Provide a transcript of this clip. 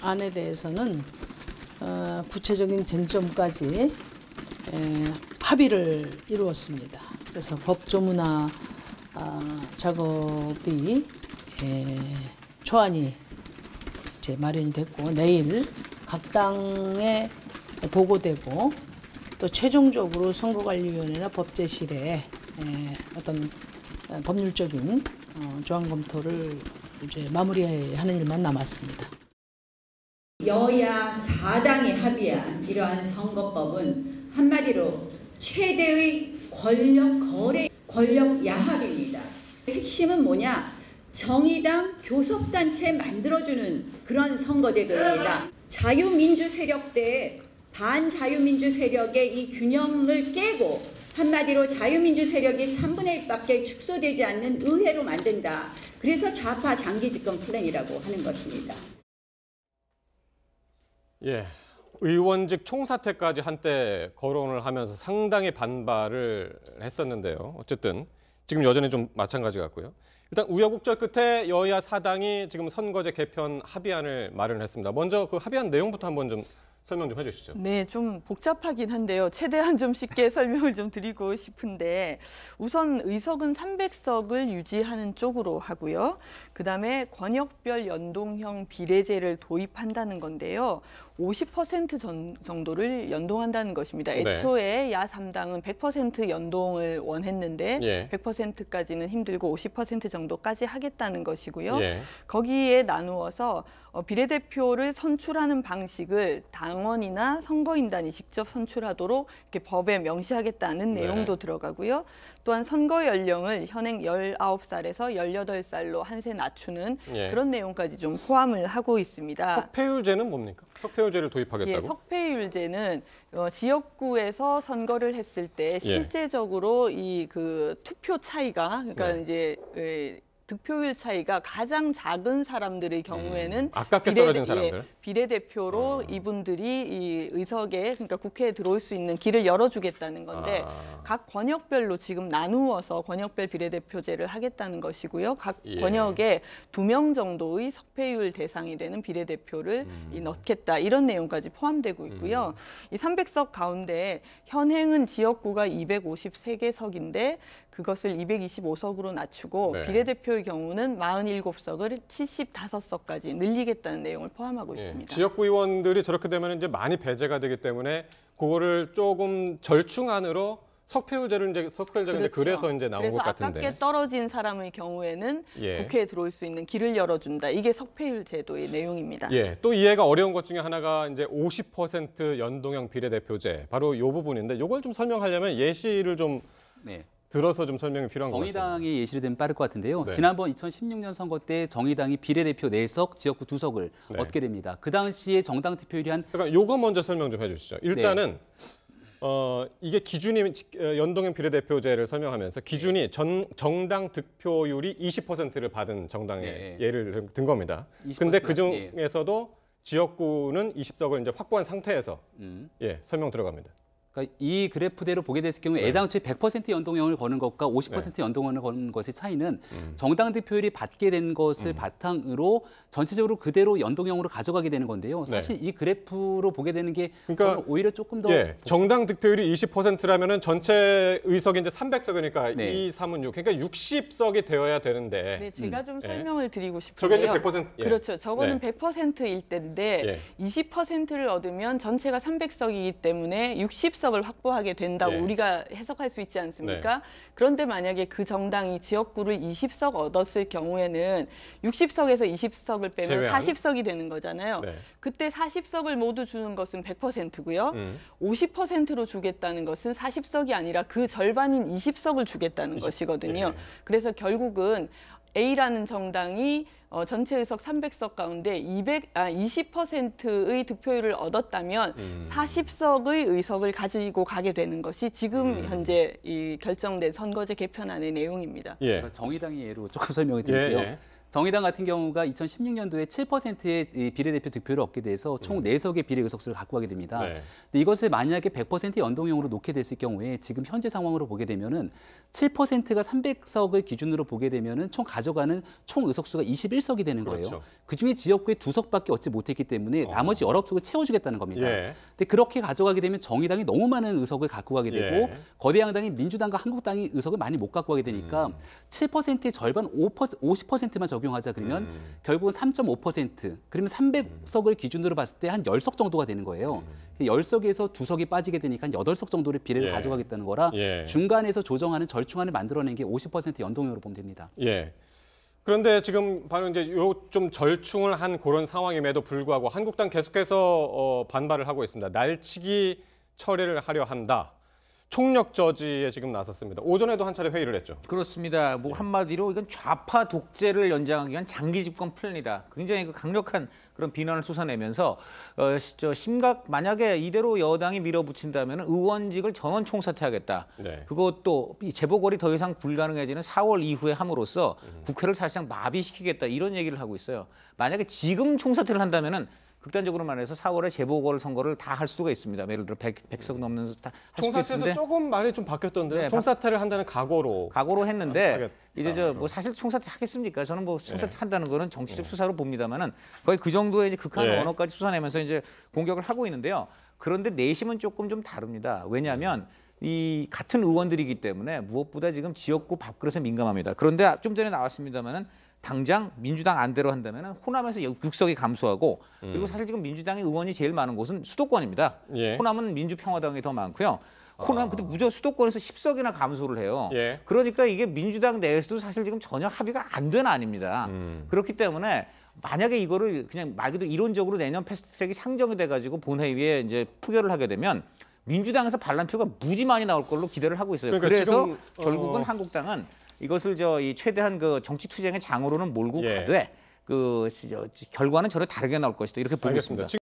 안에 대해서는 구체적인 쟁점까지 합의를 이루었습니다. 그래서 법조문화 작업이 초안이 이제 마련이 됐고 내일 각 당에 보고되고 또 최종적으로 선거관리위원회나 법제실에 어떤 법률적인 조항 검토를 이제 마무리하는 일만 남았습니다. 여야 4당이 합의한 이러한 선거법은 한마디로 최대의 권력 거래, 권력 야합입니다. 핵심은 뭐냐? 정의당 교섭단체 만들어주는 그런 선거제도입니다. 자유민주 세력 대 반자유민주 세력의 이 균형을 깨고 한마디로 자유민주 세력이 3분의 1밖에 축소되지 않는 의회로 만든다. 그래서 좌파 장기 집권 플랜이라고 하는 것입니다. 예, 의원직 총사퇴까지 한때 거론을 하면서 상당히 반발을 했었는데요. 어쨌든 지금 여전히 좀 마찬가지 같고요. 일단 우여곡절 끝에 여야 4당이 지금 선거제 개편 합의안을 마련했습니다. 먼저 그 합의안 내용부터 한번 좀 설명 좀 해주시죠. 네, 좀 복잡하긴 한데요. 최대한 좀 쉽게 설명을 좀 드리고 싶은데 우선 의석은 300석을 유지하는 쪽으로 하고요. 그다음에 권역별 연동형 비례제를 도입한다는 건데요. 50% 정도를 연동한다는 것입니다. 애초에 야 3당은 100% 연동을 원했는데 100%까지는 힘들고 50% 정도까지 하겠다는 것이고요. 거기에 나누어서 비례대표를 선출하는 방식을 당원이나 선거인단이 직접 선출하도록 이렇게 법에 명시하겠다는 내용도 들어가고요. 또한 선거 연령을 현행 19살에서 18살로 한 세 낮추는 그런 내용까지 좀 포함을 하고 있습니다. 석패율제는 뭡니까? 석패율제를 도입하겠다고? 석패율제는 지역구에서 선거를 했을 때 실제적으로 이 그 투표 차이가 그러니까 이제 득표율 차이가 가장 작은 사람들의 경우에는 아깝게 떨어진 사람들. 비례대표로 이분들이 이 의석에 그러니까 국회에 들어올 수 있는 길을 열어주겠다는 건데 각 권역별로 지금 나누어서 권역별 비례대표제를 하겠다는 것이고요. 각 권역에 2명 정도의 석패율 대상이 되는 비례대표를 넣겠다 이런 내용까지 포함되고 있고요. 이 300석 가운데 현행은 지역구가 253개 석인데 그것을 225석으로 낮추고 비례대표의 경우는 47석을 75석까지 늘리겠다는 내용을 포함하고 있습니다. 지역구 의원들이 저렇게 되면 이제 많이 배제가 되기 때문에 그거를 조금 절충안으로 석패율제를 이제 그래서 이제 나온 것 같은데. 그래서 아깝게 떨어진 사람의 경우에는 국회에 들어올 수 있는 길을 열어준다. 이게 석패율 제도의 내용입니다. 또 이해가 어려운 것 중에 하나가 이제 50% 연동형 비례대표제. 바로 이 부분인데 이걸 좀 설명하려면 예시를 좀 들어서 좀 설명이 필요한 것 같습니다. 정의당이 예시를 들면 빠를 것 같은데요. 지난번 2016년 선거 때 정의당이 비례대표 4석, 지역구 2석을 얻게 됩니다. 그 당시에 정당 득표율이 한... 그러니까 요거 먼저 설명 좀 해주시죠. 일단은 이게 기준이 연동형 비례대표제를 설명하면서 기준이 정당 득표율이 20%를 받은 정당의 예를 든 겁니다. 근데 그 중에서도 지역구는 20석을 이제 확보한 상태에서 설명 들어갑니다. 그러니까 이 그래프대로 보게 됐을 경우 애당초에 100% 연동형을 거는 것과 50% 연동형을 거는 것의 차이는 정당 득표율이 받게 된 것을 바탕으로 전체적으로 그대로 연동형으로 가져가게 되는 건데요. 사실 이 그래프로 보게 되는 게 그러니까 오히려 조금 더 정당 득표율이 20%라면은 전체 의석이 이제 300석이니까 2, 3은 6. 그러니까 60석이 되어야 되는데. 제가 좀 설명을 드리고 싶은데요. 저게 이제 100%. 그렇죠. 저거는 100%일 때인데 20%를 얻으면 전체가 300석이기 때문에 60석을 확보하게 된다고 우리가 해석할 수 있지 않습니까? 그런데 만약에 그 정당이 지역구를 20석 얻었을 경우에는 60석에서 20석을 빼면 제외한? 40석이 되는 거잖아요. 그때 40석을 모두 주는 것은 100%고요. 50%로 주겠다는 것은 40석이 아니라 그 절반인 20석을 주겠다는 것이거든요. 그래서 결국은 A라는 정당이 전체 의석 300석 가운데 20%의 득표율을 얻었다면 40석의 의석을 가지고 가게 되는 것이 지금 현재 이 결정된 선거제 개편안의 내용입니다. 정의당의 예로 조금 설명을 드릴게요. 정의당 같은 경우가 2016년도에 7%의 비례대표 득표를 얻게 돼서 총 4석의 비례의석수를 갖고 가게 됩니다. 네. 근데 이것을 만약에 100% 연동형으로 놓게 됐을 경우에 지금 현재 상황으로 보게 되면은 7%가 300석을 기준으로 보게 되면은 총 가져가는 총 의석수가 21석이 되는 거예요. 그렇죠. 그중에 지역구에 2석밖에 얻지 못했기 때문에 나머지 19석을 채워주겠다는 겁니다. 예. 근데 그렇게 가져가게 되면 정의당이 너무 많은 의석을 갖고 가게 되고 예. 거대 양당인 민주당과 한국당이 의석을 많이 못 갖고 가게 되니까 7%의 절반 50%만 적용하자 그러면 결국은 3.5% 그러면 300석을 기준으로 봤을 때 한 10석 정도가 되는 거예요. 10석에서 2석이 빠지게 되니까 한 8석 정도를 비례를 예. 가져가겠다는 거라 예. 중간에서 조정하는 절충안을 만들어낸 게 50% 연동형으로 보면 됩니다. 예. 그런데 지금 바로 이제 요 좀 절충을 한 그런 상황임에도 불구하고 한국당 계속해서 반발을 하고 있습니다. 날치기 처리를 하려 한다. 총력 저지에 지금 나섰습니다. 오전에도 한 차례 회의를 했죠. 그렇습니다. 뭐 한마디로 이건 좌파 독재를 연장하기 위한 장기 집권 플랜이다. 굉장히 그 강력한 그런 비난을 쏟아내면서 만약에 이대로 여당이 밀어붙인다면 의원직을 전원 총사퇴하겠다. 네. 그것도 이 재보궐이 더 이상 불가능해지는 4월 이후에 함으로써 국회를 사실상 마비시키겠다 이런 얘기를 하고 있어요. 만약에 지금 총사퇴를 한다면은 극단적으로 말해서 4월에 재보궐 선거를 다 할 수가 있습니다. 예를 들어 100석 넘는 다 할 수도 총사퇴에서 있는데 조금 말이 좀 바뀌었던데요. 네, 총사퇴를 한다는 각오로 했는데 하겠다. 이제 뭐 사실 총사퇴 하겠습니까? 저는 뭐 총사퇴 한다는 거는 정치적 수사로 봅니다만은 거의 그 정도의 이제 극한 예. 언어까지 쏟아내면서 이제 공격을 하고 있는데요. 그런데 내심은 조금 좀 다릅니다. 왜냐하면 이 같은 의원들이기 때문에 무엇보다 지금 지역구 밥그릇에 민감합니다. 그런데 좀 전에 나왔습니다만은 당장 민주당 안대로 한다면 호남에서 6석이 감소하고 그리고 사실 지금 민주당의 의원이 제일 많은 곳은 수도권입니다. 예. 호남은 민주평화당이 더 많고요. 호남 근데 무려 수도권에서 10석이나 감소를 해요. 예. 그러니까 이게 민주당 내에서도 사실 지금 전혀 합의가 안 된 안입니다. 그렇기 때문에 만약에 이거를 그냥 말 그대로 이론적으로 내년 패스트트랙이 상정이 돼가지고 본회의에 이제 표결을 하게 되면 민주당에서 반란표가 무지 많이 나올 걸로 기대를 하고 있어요. 그러니까 그래서 지금, 결국은 한국당은 이것을 이 최대한 그 정치 투쟁의 장으로는 몰고 예. 가되 그 결과는 전혀 다르게 나올 것이다 이렇게 보고 알겠습니다. 있습니다.